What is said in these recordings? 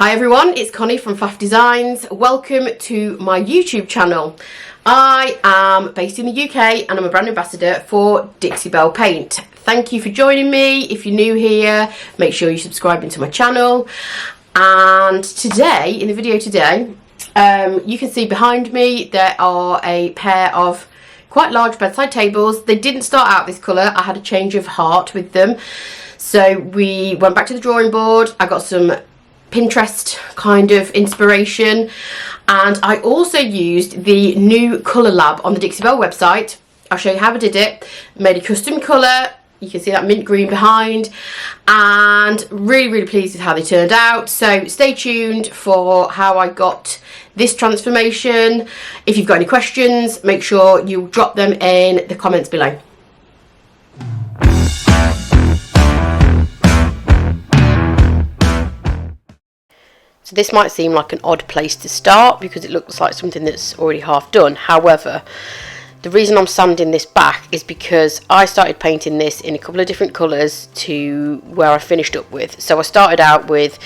Hi everyone, it's Connie from Fluff Designs. Welcome to my YouTube channel. I am based in the UK and I'm a brand ambassador for Dixie Belle Paint. Thank you for joining me. If you're new here, make sure you're subscribing to my channel. And today, in the video today, you can see behind me there are a pair of quite large bedside tables. They didn't start out this colour. I had a change of heart with them. So we went back to the drawing board. I got some Pinterest kind of inspiration, and I also used the new colour lab on the Dixie Belle website. I'll show you how I did it. Made a custom colour. You can see that mint green behind, and really pleased with how they turned out. So stay tuned for how I got this transformation. If you've got any questions, make sure you drop them in the comments below. So this might seem like an odd place to start because it looks like something that's already half done. However, the reason I'm sanding this back is because I started painting this in a couple of different colours to where I finished up with. So I started out with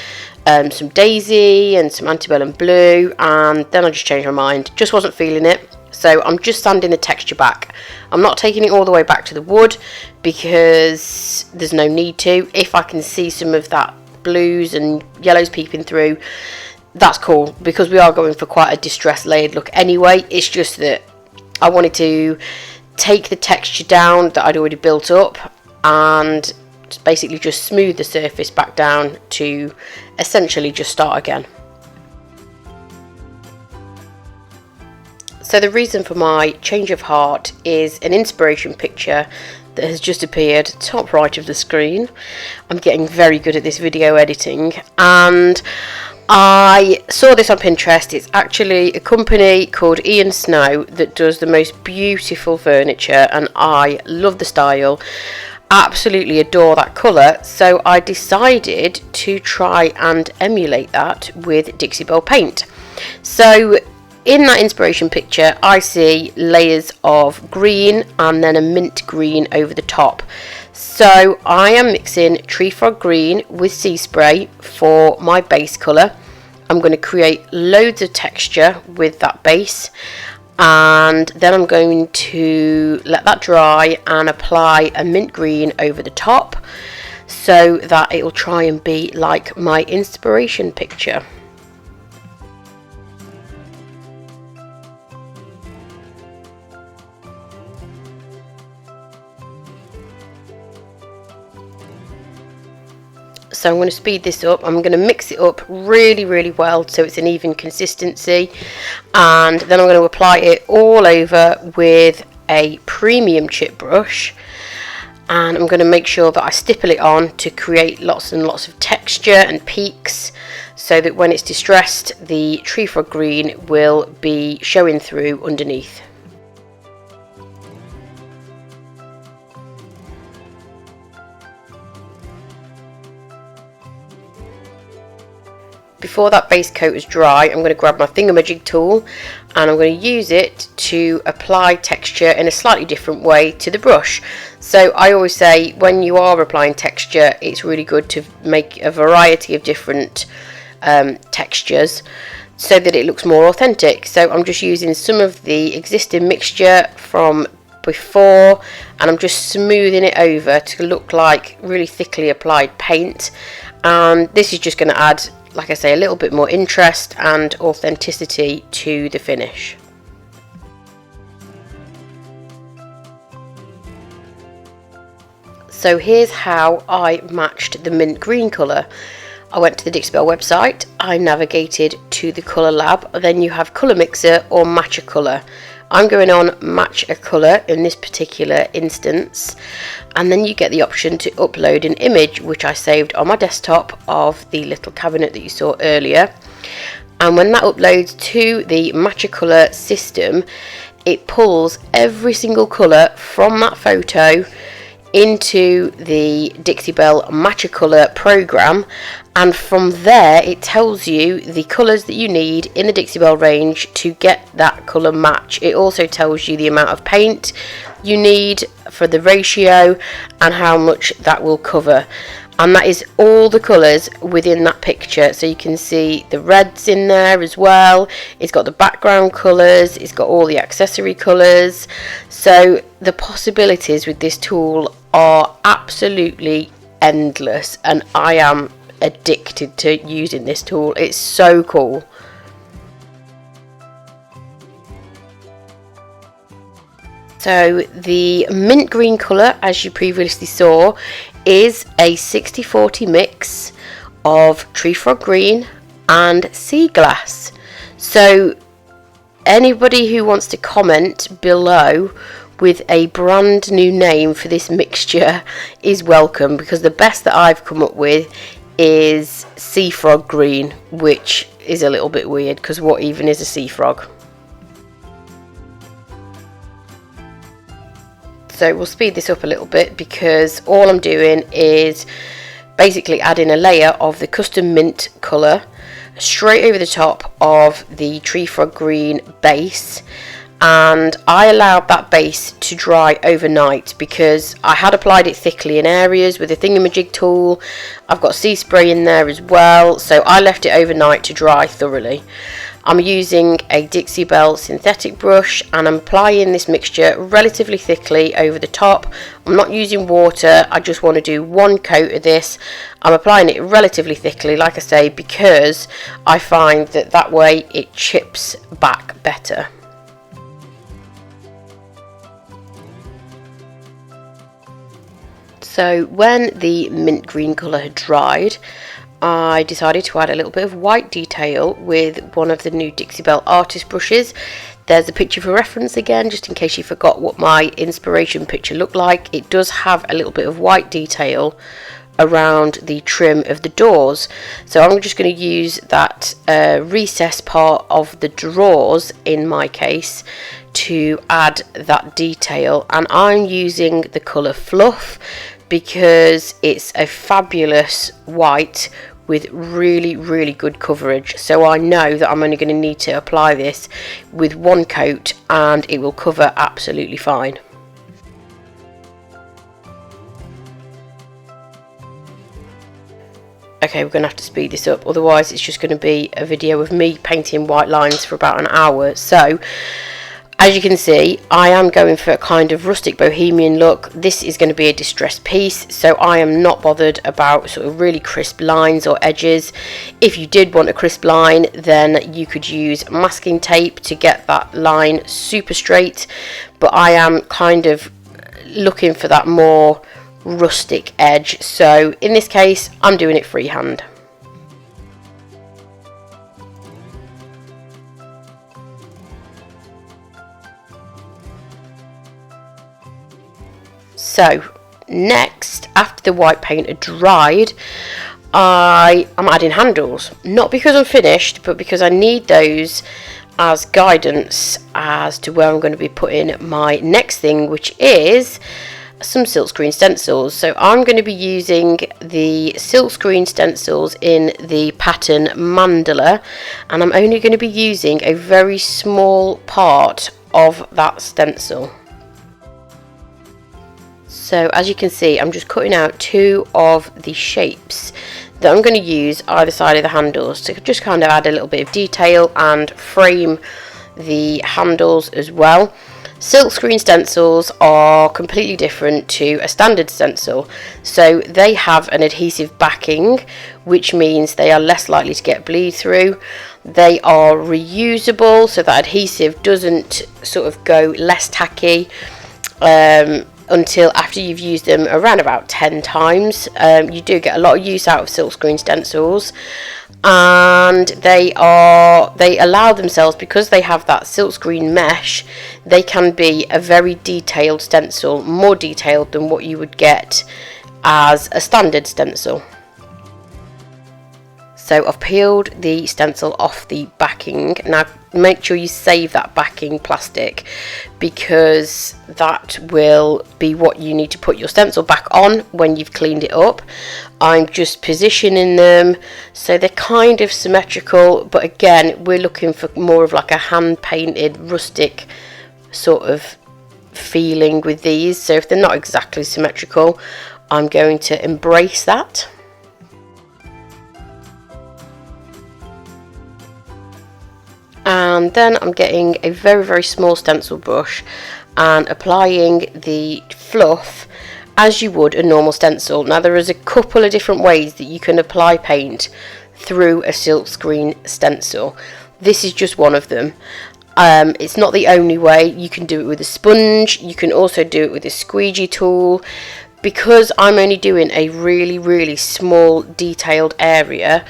some Daisy and some Antebellum Blue, and then I just changed my mind. Just wasn't feeling it. So I'm just sanding the texture back. I'm not taking it all the way back to the wood because there's no need to. If I can see some of that blues and yellows peeping through, that's cool, because we are going for quite a distressed layered look anyway. It's just that I wanted to take the texture down that I'd already built up and basically just smooth the surface back down to essentially just start again. So the reason for my change of heart is an inspiration picture that has just appeared top right of the screen. I'm getting very good at this video editing, and I saw this on Pinterest. It's actually a company called Ian Snow that does the most beautiful furniture, and I love the style. Absolutely adore that colour, so I decided to try and emulate that with Dixie Belle paint. So in that inspiration picture, I see layers of green and then a mint green over the top. So I am mixing Tree Frog Green with Sea Spray for my base colour. I'm going to create loads of texture with that base, and then I'm going to let that dry and apply a mint green over the top so that it will try and be like my inspiration picture. So I'm going to speed this up. I'm going to mix it up really well so it's an even consistency, and then I'm going to apply it all over with a premium chip brush, and I'm going to make sure that I stipple it on to create lots and lots of texture and peaks so that when it's distressed, the Tree Frog Green will be showing through underneath. Before that base coat is dry, I'm going to grab my Thing-a-ma-jig tool and I'm going to use it to apply texture in a slightly different way to the brush. So I always say when you are applying texture, it's really good to make a variety of different textures so that it looks more authentic. So I'm just using some of the existing mixture from before, and I'm just smoothing it over to look like really thickly applied paint. And this is just going to add, like I say, a little bit more interest and authenticity to the finish. So here's how I matched the mint green colour. I went to the Dixie Belle website, I navigated to the colour lab, then you have colour mixer or match a colour. I'm going on match a colour in this particular instance, and then you get the option to upload an image, which I saved on my desktop of the little cabinet that you saw earlier. And when that uploads to the match a colour system, it pulls every single colour from that photo into the Dixie Belle Match a Colour program, and from there it tells you the colours that you need in the Dixie Belle range to get that colour match. It also tells you the amount of paint you need for the ratio and how much that will cover. and that is all the colours within that picture. So you can see the reds in there as well. It's got the background colours, it's got all the accessory colours. So the possibilities with this tool are absolutely endless, and I am addicted to using this tool. It's so cool. So the mint green colour, as you previously saw, is a 60-40 mix of tree frog green and sea glass. So anybody who wants to comment below with a brand new name for this mixture is welcome, because the best that I've come up with is sea frog green, which is a little bit weird because what even is a sea frog? So we'll speed this up a little bit, because all I'm doing is basically adding a layer of the custom mint colour straight over the top of the tree frog green base, and I allowed that base to dry overnight because I had applied it thickly in areas with the Thing-a-ma-jig tool. I've got sea spray in there as well, so I left it overnight to dry thoroughly. I'm using a Dixie Belle synthetic brush, and I'm applying this mixture relatively thickly over the top. I'm not using water, I just want to do one coat of this. I'm applying it relatively thickly, like I say, because I find that that way it chips back better. So when the mint green colour had dried, I decided to add a little bit of white detail with one of the new Dixie Belle artist brushes. There's a picture for reference again, just in case you forgot what my inspiration picture looked like. It does have a little bit of white detail around the trim of the doors, so I'm just going to use that recess part of the drawers in my case to add that detail, and I'm using the colour Fluff because it's a fabulous white with really good coverage. So I know that I'm only going to need to apply this with one coat and it will cover absolutely fine. Okay, we're going to have to speed this up, otherwise it's just going to be a video of me painting white lines for about an hour. So as you can see, I am going for a kind of rustic bohemian look. This is going to be a distressed piece, so I am not bothered about sort of really crisp lines or edges. If you did want a crisp line, then you could use masking tape to get that line super straight, but I am kind of looking for that more rustic edge, so in this case I'm doing it freehand. So next, after the white paint had dried, I am adding handles, not because I'm finished, but because I need those as guidance as to where I'm going to be putting my next thing, which is some silkscreen stencils. So I'm going to be using the silkscreen stencils in the pattern Mandala, and I'm only going to be using a very small part of that stencil. So as you can see, I'm just cutting out two of the shapes that I'm going to use either side of the handles to just kind of add a little bit of detail and frame the handles as well. Silkscreen stencils are completely different to a standard stencil, so they have an adhesive backing, which means they are less likely to get bleed through. They are reusable, so that adhesive doesn't sort of go less tacky until after you've used them around about 10 times. You do get a lot of use out of silkscreen stencils, and they allow themselves, because they have that silkscreen mesh, they can be a very detailed stencil, more detailed than what you would get as a standard stencil. So I've peeled the stencil off the backing. Now make sure you save that backing plastic, because that will be what you need to put your stencil back on when you've cleaned it up. I'm just positioning them so they're kind of symmetrical, but again, we're looking for more of like a hand painted rustic sort of feeling with these. So if they're not exactly symmetrical, I'm going to embrace that. And then I'm getting a very small stencil brush and applying the fluff as you would a normal stencil. Now there is a couple of different ways that you can apply paint through a silkscreen stencil. This is just one of them. It's not the only way. You can do it with a sponge, you can also do it with a squeegee tool. Because I'm only doing a really small detailed area,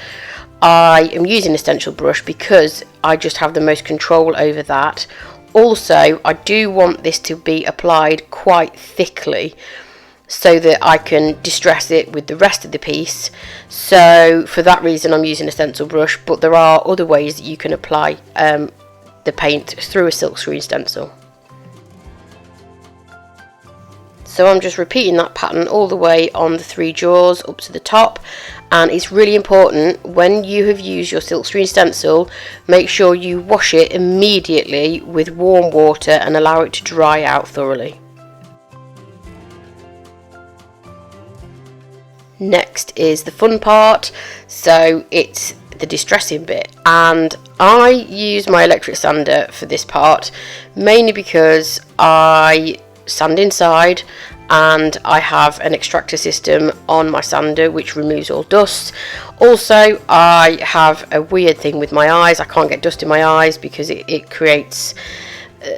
I am using a stencil brush because I just have the most control over that. Also, I do want this to be applied quite thickly so that I can distress it with the rest of the piece. So for that reason I'm using a stencil brush, but there are other ways that you can apply the paint through a silkscreen stencil. So I'm just repeating that pattern all the way on the 3 jaws up to the top, and it's really important when you have used your silkscreen stencil, make sure you wash it immediately with warm water and allow it to dry out thoroughly. Next is the fun part, so it's the distressing bit, and I use my electric sander for this part mainly because I sand inside and I have an extractor system on my sander which removes all dust. Also, I have a weird thing with my eyes. I can't get dust in my eyes because it creates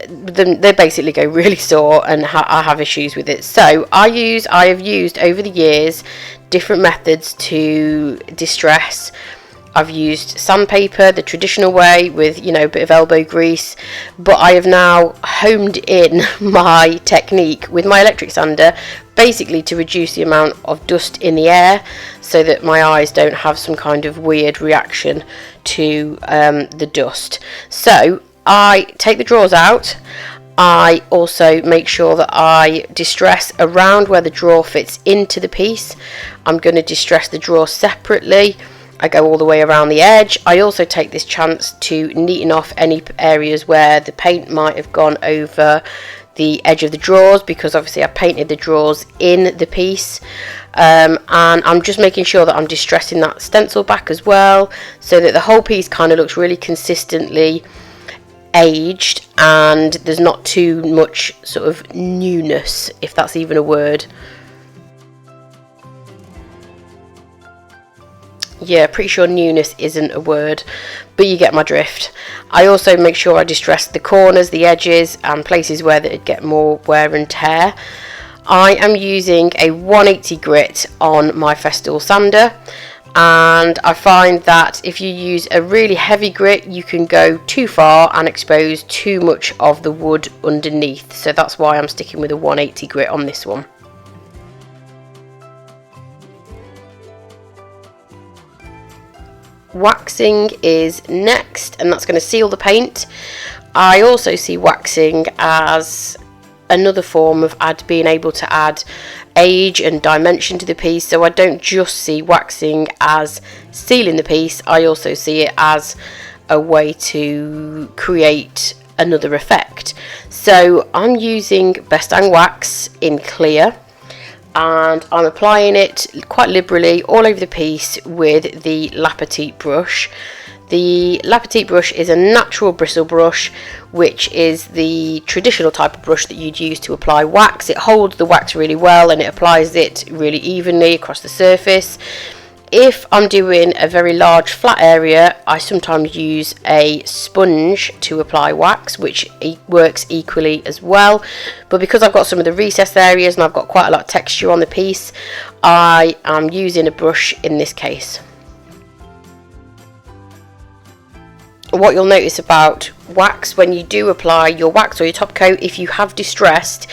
they basically go really sore, and I have issues with it. So I have used over the years different methods to distress. I've used sandpaper the traditional way with, you know, a bit of elbow grease, but I have now honed in my technique with my electric sander basically to reduce the amount of dust in the air so that my eyes don't have some kind of weird reaction to the dust. So I take the drawers out. I also make sure that I distress around where the drawer fits into the piece. I'm going to distress the drawer separately. I go all the way around the edge. I also take this chance to neaten off any areas where the paint might have gone over the edge of the drawers, because obviously I painted the drawers in the piece. And I'm just making sure that I'm distressing that stencil back as well, so that the whole piece kind of looks really consistently aged and there's not too much sort of newness, if that's even a word. Yeah, pretty sure newness isn't a word, but you get my drift. I also make sure I distress the corners, the edges, and places where they get more wear and tear. I am using a 180 grit on my Festool sander, and I find that if you use a really heavy grit you can go too far and expose too much of the wood underneath, so that's why I'm sticking with a 180 grit on this one. Waxing is next, and that's going to seal the paint. I also see waxing as another form of being able to add age and dimension to the piece, so I don't just see waxing as sealing the piece, I also see it as a way to create another effect. So I'm using Best Dang Wax in clear, and I'm applying it quite liberally all over the piece with the Petite Brush. The Petite Brush is a natural bristle brush, which is the traditional type of brush that you'd use to apply wax. It holds the wax really well and it applies it really evenly across the surface. If I'm doing a very large flat area, I sometimes use a sponge to apply wax, which works equally as well. But because I've got some of the recessed areas and I've got quite a lot of texture on the piece, I am using a brush in this case. What you'll notice about wax, when you do apply your wax or your top coat, if you have distressed,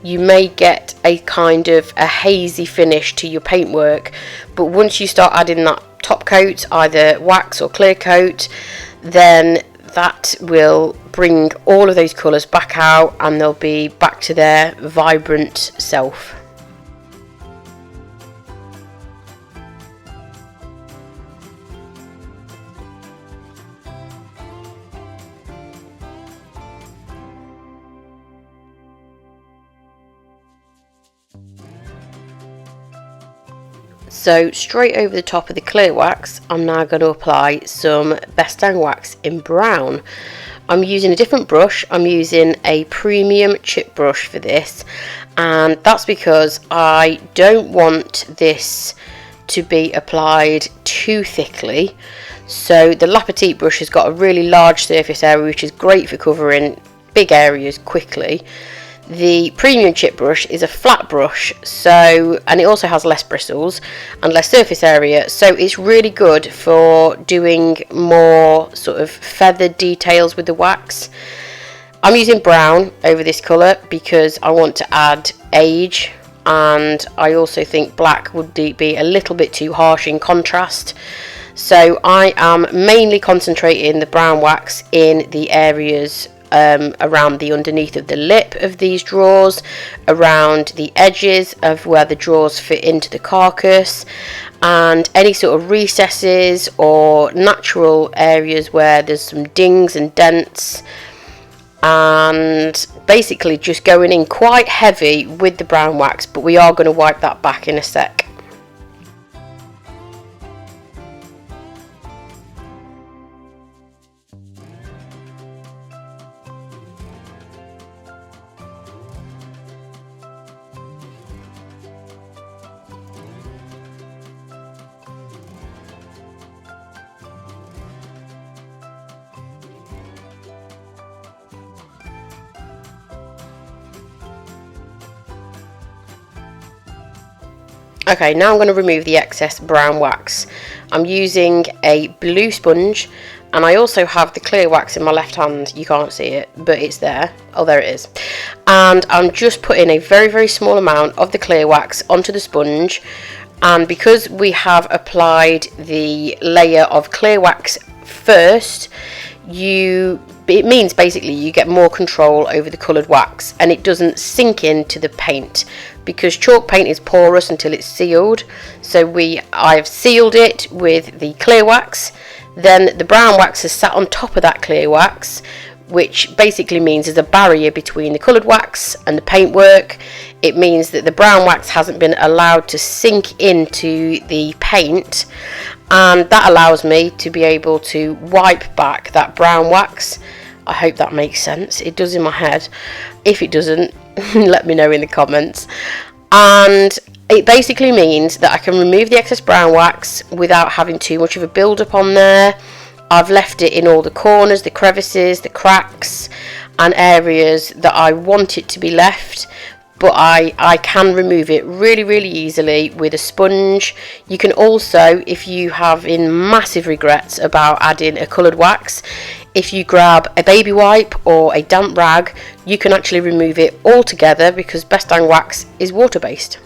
you may get a kind of a hazy finish to your paintwork, but once you start adding that top coat, either wax or clear coat, then that will bring all of those colours back out and they'll be back to their vibrant self. So straight over the top of the clear wax, I'm now going to apply some Best Dang wax in brown. I'm using a different brush. I'm using a premium chip brush for this, and that's because I don't want this to be applied too thickly. So the Petite Brush has got a really large surface area, which is great for covering big areas quickly. The premium chip brush is a flat brush, and it also has less bristles and less surface area, so it's really good for doing more sort of feathered details with the wax. I'm using brown over this colour because I want to add age, and I also think black would be a little bit too harsh in contrast. So I am mainly concentrating the brown wax in the areas around the underneath of the lip of these drawers, around the edges of where the drawers fit into the carcass, and any sort of recesses or natural areas where there's some dings and dents, and basically just going in quite heavy with the brown wax, but we are going to wipe that back in a sec. Okay, now I'm going to remove the excess brown wax. I'm using a blue sponge, and I also have the clear wax in my left hand. You can't see it, but it's there. Oh, there it is. And I'm just putting a very, very small amount of the clear wax onto the sponge, and because we have applied the layer of clear wax first, it means basically you get more control over the coloured wax, and it doesn't sink into the paint, because chalk paint is porous until it's sealed. So I've sealed it with the clear wax, then the brown wax has sat on top of that clear wax, which basically means there's a barrier between the coloured wax and the paintwork. It means that the brown wax hasn't been allowed to sink into the paint, and that allows me to be able to wipe back that brown wax. I hope that makes sense. It does in my head. If it doesn't, let me know in the comments. And it basically means that I can remove the excess brown wax without having too much of a build up on there. I've left it in all the corners, the crevices, the cracks, and areas that I want it to be left, but I can remove it really, really easily with a sponge. You can also, if you have massive regrets about adding a coloured wax, if you grab a baby wipe or a damp rag, you can actually remove it altogether, because Best Dang wax is water based.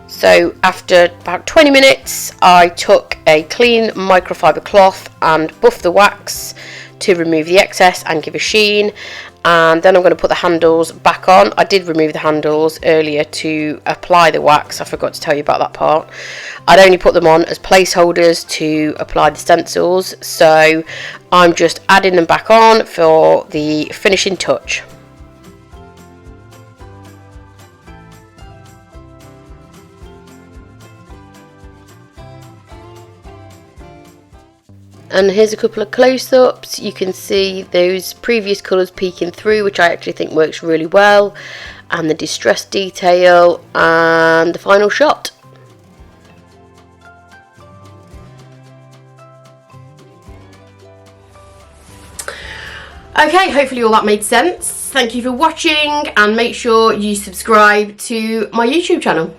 So after about 20 minutes, I took a clean microfiber cloth and buffed the wax to remove the excess and give a sheen, and then I'm going to put the handles back on. I did remove the handles earlier to apply the wax. I forgot to tell you about that part. I'd only put them on as placeholders to apply the stencils, so I'm just adding them back on for the finishing touch. And here's a couple of close-ups. You can see those previous colours peeking through, which I actually think works really well, and the distressed detail, and the final shot. Okay, hopefully all that made sense. Thank you for watching, and make sure you subscribe to my YouTube channel.